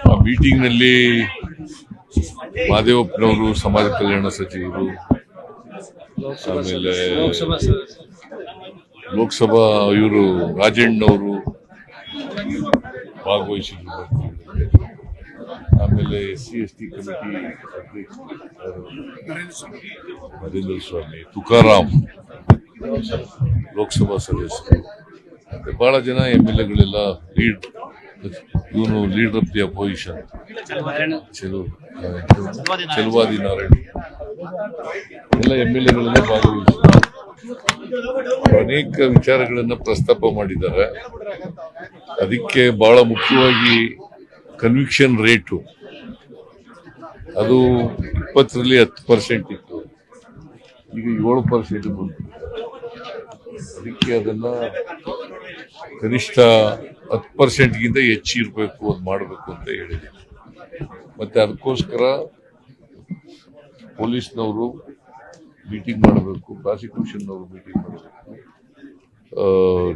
ಆ ಮೀಟಿಂಗ್ನಲ್ಲಿ ಮಾದೇವಪ್ಪನವರು ಸಮಾಜ ಕಲ್ಯಾಣ ಸಚಿವರು, ಆಮೇಲೆ ಲೋಕಸಭಾ ಇವರು ರಾಜಣ್ಣವರು ಭಾಗವಹಿಸಿದ್ರು. ಆಮೇಲೆ SC/ST ಕಮಿಟಿ ನರೇಂದ್ರ ಸ್ವಾಮಿ, ತುಕಾರಾಮ್ ಲೋಕಸಭಾ ಸದಸ್ಯರು, ಮತ್ತೆ ಬಹಳ ಜನ MLA ಇವನು leader of the opposition Chaluvadi Narayana ಎಲ್ಲ MLA ಭಾಗವಹಿಸಿದ್ದಾರೆ. ಅನೇಕ ವಿಚಾರಗಳನ್ನ ಪ್ರಸ್ತಾಪ ಮಾಡಿದ್ದಾರೆ. ಅದಕ್ಕೆ ಬಹಳ ಮುಖ್ಯವಾಗಿ ಕನ್ವಿಕ್ಷನ್ ರೇಟು ಅದು 20ರಲ್ಲಿ 10% ಇತ್ತು, ಈಗ 7% ಬಂತು. ಅದಕ್ಕೆ ಅದನ್ನ ಕನಿಷ್ಠ 10%ಗಿಂತ ಹೆಚ್ಚಿರಬೇಕು, ಅದು ಮಾಡಬೇಕು ಅಂತ ಹೇಳಿದೆ. ಮತ್ತೆ ಅದಕ್ಕೋಸ್ಕರ ಪೊಲೀಸ್ನವರು ಮೀಟಿಂಗ್ ಮಾಡಬೇಕು, ಪ್ರಾಸಿಕ್ಯೂಷನ್ನವರು ಮೀಟಿಂಗ್ ಮಾಡಬೇಕು,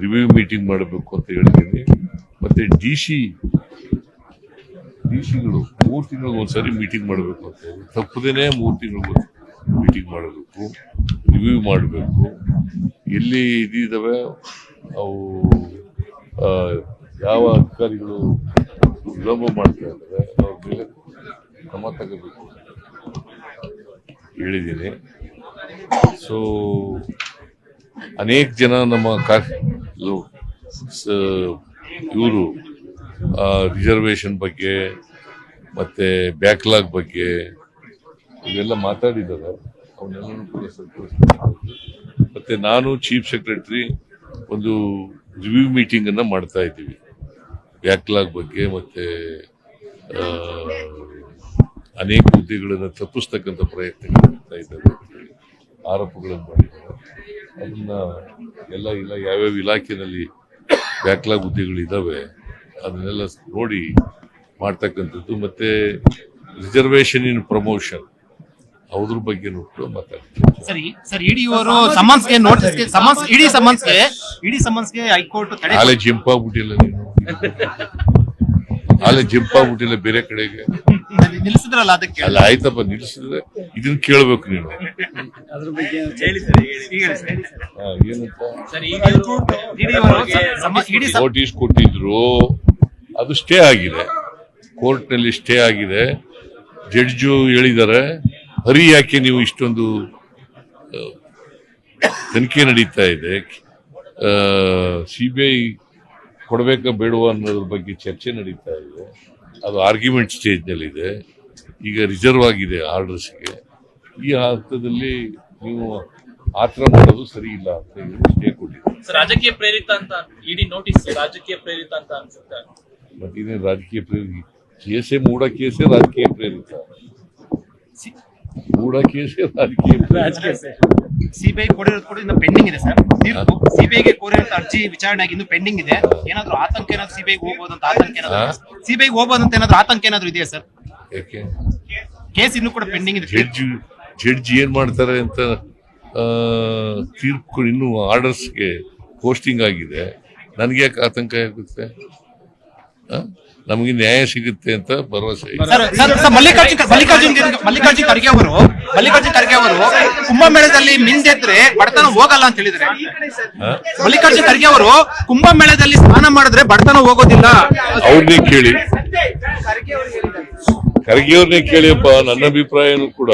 ರಿವ್ಯೂ ಮೀಟಿಂಗ್ ಮಾಡಬೇಕು ಅಂತ ಹೇಳಿದ್ದೀನಿ. ಮತ್ತೆ ಡಿಸಿಗಳು 3 ತಿಂಗಳಿಗೆ ಒಂದ್ಸರಿ ಮೀಟಿಂಗ್ ಮಾಡಬೇಕು ಅಂತ ಹೇಳಿ, ತಪ್ಪದೇನೆ 3 ತಿಂಗಳಿಗೆ ಮೀಟಿಂಗ್ ಮಾಡಬೇಕು, ರಿವ್ಯೂ ಮಾಡಬೇಕು. ಎಲ್ಲಿ ಇದಿದ್ದಾವೆ ಅವು ಯಾವ ಅಧಿಕಾರಿಗಳು ವಿಳಂಬ ಮಾಡ್ತಾ ಇದ್ದಾರೆ ಅವ್ರ ಮೇಲೆ ಕ್ರಮ ತಗೋಬೇಕು ಹೇಳಿದ್ದೀನಿ. ಸೊ ಅನೇಕ ಜನ ನಮ್ಮ ಇವರು ರಿಸರ್ವೇಶನ್ ಬಗ್ಗೆ ಮತ್ತೆ ಬ್ಯಾಕ್ಲಾಗ್ ಬಗ್ಗೆ ಇವೆಲ್ಲ ಮಾತಾಡಿದ್ದಾರೆ. ಅವನ್ನೆಲ್ಲರೂ ಕೂಡ ಮತ್ತೆ ನಾನು ಚೀಫ್ ಸೆಕ್ರೆಟರಿ ಒಂದು ರಿವ್ಯೂ ಮೀಟಿಂಗ್ ಅನ್ನ ಮಾಡ್ತಾ ಇದ್ದೀವಿ ಬ್ಯಾಕ್ಲಾಗ್ ಬಗ್ಗೆ, ಮತ್ತೆ ಅನೇಕ ಹುದ್ದೆಗಳನ್ನು ತಪ್ಪಿಸ್ತಕ್ಕಂಥ ಪ್ರಯತ್ನಗಳು ಮಾಡ್ತಾ ಇದ್ದಾರೆ, ಆರೋಪಗಳನ್ನು ಮಾಡಿದ್ದಾರೆ. ಅದನ್ನ ಎಲ್ಲ ಯಾವ್ಯಾವ ಇಲಾಖೆಯಲ್ಲಿ ಬ್ಯಾಕ್ಲಾಗ್ ಹುದ್ದೆಗಳಿದ್ದಾವೆ ಅದನ್ನೆಲ್ಲ ನೋಡಿ ಮಾಡ್ತಕ್ಕಂಥದ್ದು. ಮತ್ತೆ ರಿಸರ್ವೇಶನ್ ಇನ್ ಪ್ರಮೋಷನ್ ಅವ್ರ ಬಗ್ಗೆ ಕೂಡ ಮಾತಾಡ್ತಾರೆ. ಸರ್ ಇಡಿಯವರು ಸಮನ್ಸ್ಗೆ ನೋಟಿಸ್ಗೆ ಇಡಿ ಸಮನ್ಸ್ಗೆ ಹೈಕೋರ್ಟ್ ಹಾಲೆ ಜಂಪಾಗ್ಬಿಟ್ಟಿಲ್ಲ, ನೀನು ಹಾಲೆ ಜಂಪಾಗ್ಬಿಟ್ಟಿಲ್ಲ ಬೇರೆ ಕಡೆಗೆ ನಿಲ್ಲಿಸಿದ್ರಲ್ಲ, ಅದಕ್ಕೆ ಅಲ್ಲ ಆಯ್ತಪ್ಪ, ನಿಲ್ಲಿಸಿದ್ರೆ ಇದನ್ನ ಕೇಳ್ಬೇಕು ನೀನು. ಏನಂತ ನೋಟಿಸ್ ಕೊಟ್ಟಿದ್ರು, ಅದು ಸ್ಟೇ ಆಗಿದೆ, ಕೋರ್ಟ್ ನಲ್ಲಿ ಸ್ಟೇ ಆಗಿದೆ. ಜಡ್ಜು ಹೇಳಿದ್ದಾರೆ, ಹರಿ ಯಾಕೆ ನೀವು ಇಷ್ಟೊಂದು ತನಿಖೆ ನಡೀತಾ ಇದೆ, CBI ಕೊಡಬೇಕಾ ಬೇಡವಾ ಅನ್ನೋದ್ರ ಬಗ್ಗೆ ಚರ್ಚೆ ನಡೀತಾ ಇದೆ, ಅದು ಆರ್ಗ್ಯುಮೆಂಟ್ ಸ್ಟೇಜ್ ನಲ್ಲಿ ಇದೆ, ಈಗ ರಿಸರ್ವ್ ಆಗಿದೆ ಆರ್ಡರ್ಸ್ಗೆ. ಈ ಹಂತದಲ್ಲಿ ನೀವು ಆತರ ಮಾಡೋದು ಸರಿ ಇಲ್ಲ ಅಂತ ಹೇಳಿ ಸ್ಟೇ ಕೊಟ್ಟಿದೆ. ರಾಜಕೀಯ ಪ್ರೇರಿತ ಅಂತ ಇಡಿ ನೋಟಿಸ್ ರಾಜಕೀಯ ಪ್ರೇರಿತ ಅಂತ ಅನ್ಸುತ್ತೆ. ಮತ್ತೆ ಇದೇನು ರಾಜಕೀಯ ಪ್ರೇರಿತ ಕೇಸೇ, ಮೂಢ ಕೇಸೇ ರಾಜಕೀಯ ಪ್ರೇರಿತ, ಮೂಢ ಕೇಸೇ ರಾಜಕೀಯ. ಸಿಬಿಐ ಕೊಡಿರೋದು ಕೂಡ ಇನ್ನು ಪೆಂಡಿಂಗ್ ಇದೆ ಸರ್. ಸಿಬಿಐಗೆ ಕೋರಿರೋ ಅರ್ಜಿ ವಿಚಾರಣೆ ಆಗಿ ಇನ್ನು ಪೆಂಡಿಂಗ್ ಇದೆ. ಏನಾದ್ರು ಆತಂಕ ಏನಾದ್ರು ಸಿಬಿಐಗೆ ಹೋಗ್ಬೋದು ಅಂತ ಆತಂಕ ಏನಾದ್ರು ಆತಂಕ ಏನಾದ್ರು ಇದೆಯಾ ಸರ್? ಯಾಕೆ ಕೇಸ್ ಇನ್ನು ಕೂಡ ಪೆಂಡಿಂಗ್ ಇದೆ. ಜಡ್ಜ್ ಏನ್ ಮಾಡ್ತಾರೆ ಅಂತ ತೀರ್ಪು ಇನ್ನು ಆರ್ಡರ್ಸ್ಗೆ ಪೋಸ್ಟಿಂಗ್ ಆಗಿದೆ. ನನ್ಗೆ ಯಾಕೆ ಆತಂಕ ಆಗುತ್ತೆ? ನಮಗೆ ನ್ಯಾಯ ಸಿಗುತ್ತೆ ಅಂತ ಭರವಸೆ. ಮಲ್ಲಿಕಾರ್ಜುನ್ ಖರ್ಗೆ ಅವರು ಕುಂಭಮೇಳದಲ್ಲಿ ಮಿಂದೆದ್ರೆ ಬಡತನ ಹೋಗಲ್ಲ ಅಂತ ಹೇಳಿದ್ರೆ, ಮಲ್ಲಿಕಾರ್ಜುನ್ ಖರ್ಗೆ ಅವರು ಕುಂಭಮೇಳದಲ್ಲಿ ಸ್ನಾನ ಮಾಡಿದ್ರೆ ಬಡತನ ಹೋಗೋದಿಲ್ಲ. ಅವ್ರನ್ನೇ ಕೇಳಿ, ಖರ್ಗೆ ಅವ್ರನ್ನೇ ಕೇಳಿಯಪ್ಪ. ನನ್ನ ಅಭಿಪ್ರಾಯನೂ ಕೂಡ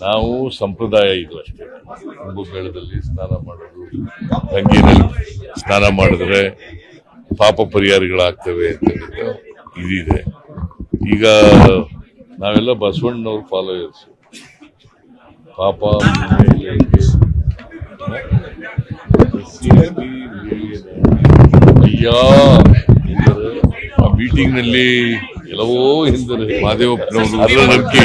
ನಾವು ಸಂಪ್ರದಾಯ ಇದು ಅಷ್ಟೇ. ಕುಂಭಮೇಳದಲ್ಲಿ ಸ್ನಾನ ಮಾಡೋದು, ಗಂಗೆನಲ್ಲಿ ಸ್ನಾನ ಮಾಡಿದ್ರೆ ಪಾಪ ಪರಿಹಾರಗಳಾಗ್ತವೆ ಅಂತ ಇದಿದೆ. ಈಗ ನಾವೆಲ್ಲ ಬಸವಣ್ಣನವ್ರ ಫಾಲೋಯರ್ಸ್. ಪಾಪ ಅಯ್ಯ ಆ ಮೀಟಿಂಗ್ ನಲ್ಲಿ ಎಲ್ಲವೋ ಎಂದರೆ ಮಾದೇವಪ್ಪನವರು ಅದರ ನಂಬಿಕೆ